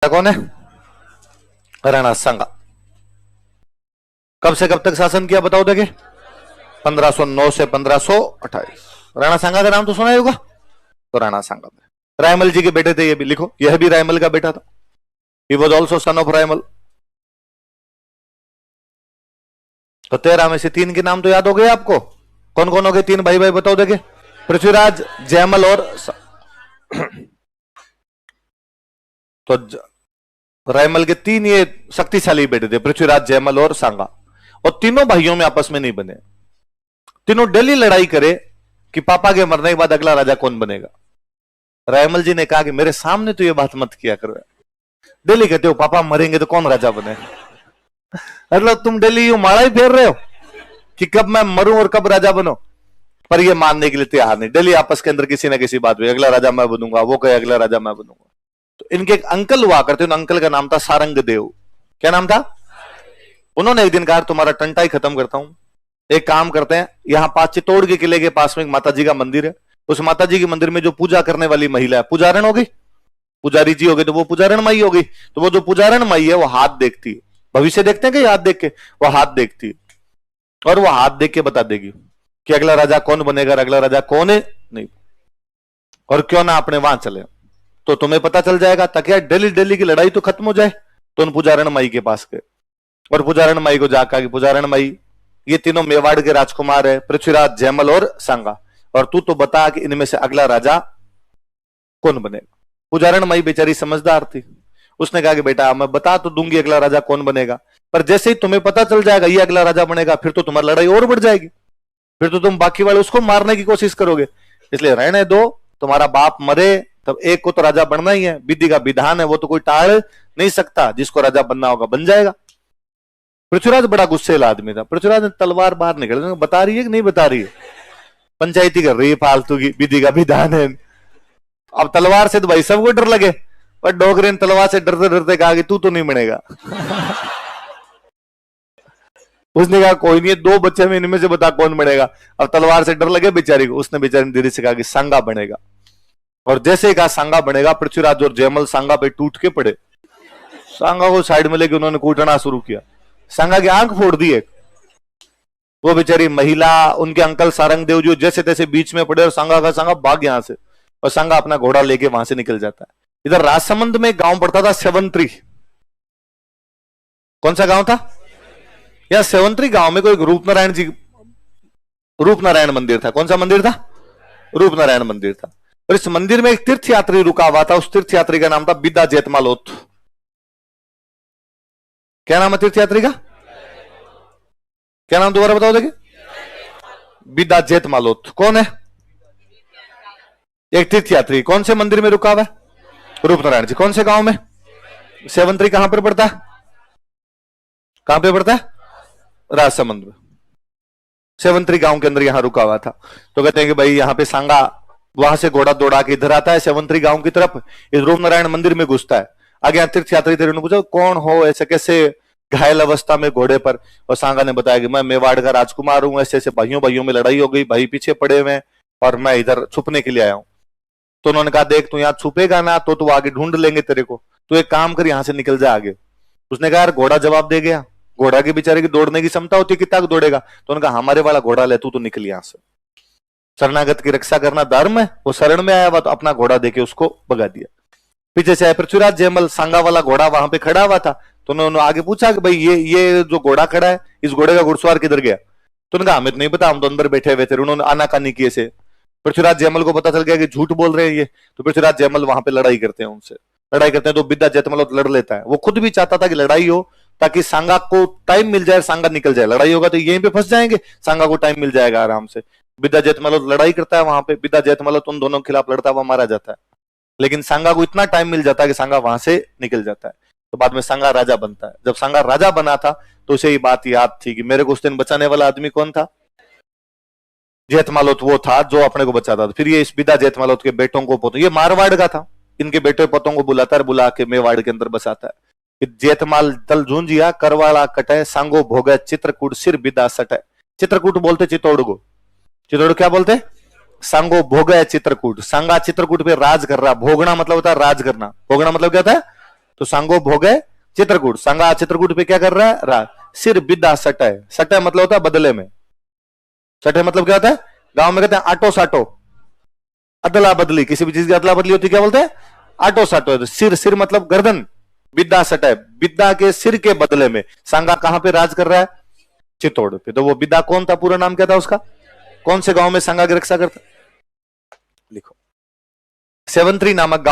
कौन है? राणा सांगा। कब से कब तक शासन किया बताओ देखे? 1509 से 1528। राणा सांगा का नाम तो सुना ही होगा। तो राणा सांगा रायमल जी के बेटे थे, ये भी लिखो, यह भी रायमल का बेटा था। He was also son of Raimal. तो 13 में से 3 के नाम तो याद हो गए आपको। कौन कौन हो गए 3 भाई भाई बताओ देखे? पृथ्वीराज, जयमल और तो रायमल के 3 ये शक्तिशाली बेटे थे, पृथ्वीराज, जयमल और सांगा। और तीनों भाइयों में आपस में नहीं बने। तीनों डेली लड़ाई करे कि पापा के मरने के बाद अगला राजा कौन बनेगा। रायमल जी ने कहा कि मेरे सामने तो ये बात मत किया करो। डेली कहते हो पापा मरेंगे तो कौन राजा बनेगा। मतलब तुम डेली यूं माड़ा ही फेर रहे हो कि कब मैं मरूं और कब राजा बनो। पर ये मानने के लिए तैयार नहीं। डेली आपस के अंदर किसी ना किसी बात में अगला राजा मैं बनूंगा, वो कहे अगला राजा मैं बनूंगा। तो इनके एक अंकल हुआ करते, उन अंकल का नाम था सारंग देव। क्या नाम था? उन्होंने एक दिन कहा तुम्हारा टंटा ही खत्म करता हूं, एक काम करते हैं, यहां पास चित्तौड़ के किले के पास में एक माता जी का मंदिर है। उस माता जी के मंदिर में जो पूजा करने वाली महिला है, पुजारण होगी, पुजारी जी हो गए, तो वो पुजारण माई होगी। तो वो जो पुजारण माई है वो हाथ देखती है। भविष्य देखते हैं कि हाथ देख के? वो हाथ देखती है और वो हाथ देख के बता देगी कि अगला राजा कौन बनेगा, अगला राजा कौन है नहीं। और क्यों ना अपने वहां चले तो तुम्हें पता चल जाएगा, ताकि डेली डेली की लड़ाई तो खत्म हो जाए। तो उन पुजारण माई के पास गए और पुजारण माई को जाकर कि पुजारण माई ये तीनों मेवाड़ के राजकुमार है, पृथ्वीराज, जयमल और सांगा, और तू तो बता कि इनमें से अगला राजा कौन बनेगा। पुजारण माई बेचारी समझदार थी, उसने कहा कि बेटा मैं बता तो दूंगी अगला राजा कौन बनेगा, पर जैसे ही तुम्हें पता चल जाएगा ये अगला राजा बनेगा, फिर तो तुम्हारी लड़ाई और बढ़ जाएगी, फिर तो तुम बाकी वाले उसको मारने की कोशिश करोगे। इसलिए रहने दो, तुम्हारा बाप मरे तब एक को तो राजा बनना ही है, विधि का विधान है, वो तो कोई टाल नहीं सकता, जिसको राजा बनना होगा बन जाएगा। पृथ्वीराज बड़ा गुस्सेला आदमी था। पृथ्वीराज ने तलवार बाहर निकल, बता रही है कि नहीं बता रही है, पंचायती कर रही है फालतू की, विधि का विधान है। अब तलवार से तो भाई सबको डर लगे, पर डोगरे ने तलवार से डरते डरते कहा कि तू तो नहीं बनेगा। उसने कहा कोई नहीं, 2 बच्चे में इनमें से बता कौन बनेगा। अब तलवार से डर लगे बेचारी को, उसने बेचारी ने धीरे से कहा कि सांगा बनेगा। और जैसे ही कहा सांगा बनेगा, पृथ्वीराज और जयमल सांगा पे टूट के पड़े। सांगा को साइड में लेके उन्होंने कूटना शुरू किया, सांगा की आंख फोड़ दी एक। वो बेचारी महिला, उनके अंकल सारंग देव जो जैसे तैसे बीच में पड़े और सांगा भाग यहां से, और सांगा अपना घोड़ा लेके वहां से निकल जाता है। इधर राजसमंद में एक गांव पड़ता था सेवंत्री। कौन सा गांव था? या सेवंत्री गांव में कोई रूपनारायण जी, रूपनारायण मंदिर था। कौन सा मंदिर था? रूपनारायण मंदिर था। और इस मंदिर में एक तीर्थ यात्री रुका हुआ था, उस तीर्थ यात्री का नाम था बिदा जेतमालोत। क्या नाम है तीर्थ यात्री का? क्या नाम दोबारा बताओ देखिए? बिदा जेतमालोत। कौन है? एक तीर्थ यात्री। कौन से मंदिर में रुका हुआ है? रूपनारायण जी। कौन से गांव में? सेवंत्री कहां पर पड़ता है? कहां पे पड़ता है? राजसमंद में। सेवंत्री गांव के अंदर यहां रुका हुआ था। तो कहते हैं कि भाई यहां पे सांगा वहां से घोड़ा दौड़ा के इधर आता है सेवंत्री गांव की तरफ, इस रूपनारायण मंदिर में घुसता है। आगे तीर्थ यात्री थे, उन्होंने पूछा कौन हो, ऐसे कैसे घायल अवस्था में घोड़े पर? और सांगा ने बताया कि मैं मेवाड़ का राजकुमार हूं, ऐसे ऐसे भाइयों में लड़ाई हो गई, भाई पीछे पड़े हुए और मैं इधर छुपने के लिए आया हूं। तो उन्होंने कहा देख तू यहाँ छुपेगा ना तो तू आगे ढूंढ लेंगे तेरे को, तो एक काम कर यहां से निकल जा आगे। उसने कहा यार घोड़ा जवाब दे गया, घोड़ा के बेचारे की दौड़ने की क्षमता होती है, कितना दौड़ेगा। तो उन्होंने कहा हमारे वाला घोड़ा ले, तू तो निकल यहां से, शरणागत की रक्षा करना धर्म है। वो शरण में आया हुआ तो अपना घोड़ा देके उसको भगा दिया। पीछे से पृथ्वीराज, जयमल, सांगा वाला घोड़ा वहां पे खड़ा हुआ था। तो उन्होंने आगे पूछा कि भाई ये जो घोड़ा खड़ा है, इस घोड़े का घुड़सवार किधर गया? तो उन्होंने कहा हमें तो नहीं पता, हम तो अंदर बैठे हुए थे। उन्होंने आनाकानी किए से पृथ्वीराज जयमल को पता चल गया कि झूठ बोल रहे हैं ये। तो पृथ्वीराज जयमल वहां पे लड़ाई करते हैं, उनसे लड़ाई करते हैं। तो बिदा जेतमल लड़ लेता है। वो खुद भी चाहता था कि लड़ाई हो ताकि सांगा को टाइम मिल जाए, सांगा निकल जाए। लड़ाई होगा तो यहीं पे फंस जाएंगे, सांगा को टाइम मिल जाएगा आराम से। बिदा जेतमल लड़ाई करता है वहां पे, बिदा जेतमल उन दोनों के खिलाफ लड़ता हुआ मारा जाता है। लेकिन सांगा को इतना टाइम मिल जाता है कि सांगा वहां से निकल जाता है। तो बाद में सांगा राजा बनता है। जब सांगा राजा बना था तो उसे ये बात याद थी कि मेरे को उस दिन बचाने वाला आदमी कौन था? जेतमालोत वो था जो अपने को बचाता था। फिर ये इस बिदा जेतमालोत के बेटों को पोतों, ये मारवाड़ का था, इनके बेटे पोतों को बुलाता है, बुला के मेवाड़ के अंदर बसाता है। जेतमाल तल झूंझिया करवाला कटे, सांगो भोगे चित्रकूट सिर बिदा सटे। चित्रकूट बोलते चित्तौड़ को, चित्तौड़ क्या बोलते? सांगो भोगे चित्रकूट। सांगा चित्रकूट पे राज कर रहा। भोगना मतलब होता है राज करना। भोगना मतलब क्या होता है? तो सांगो भोगे चित्रकूट, सांगा चित्रकूट पे क्या कर रहा है? राज। सिर विद्या सटय, सटय मतलब होता है बदले में, सटय मतलब क्या होता है? गांव में कहते हैं आटो साटो, अदला बदली, किसी भी चीज की अदला बदली होती है क्या बोलते हैं? आटो साटो। तो सिर, सिर मतलब गर्दन, विद्या सटय, विद्या के सिर के बदले में सांगा कहां पे राज कर रहा है? चित्तौड़ पे। तो वो विद्या कौन था? पूरा नाम क्या था उसका? कौन से गांव में सांगा की रक्षा करता? लिखो। 73 नामक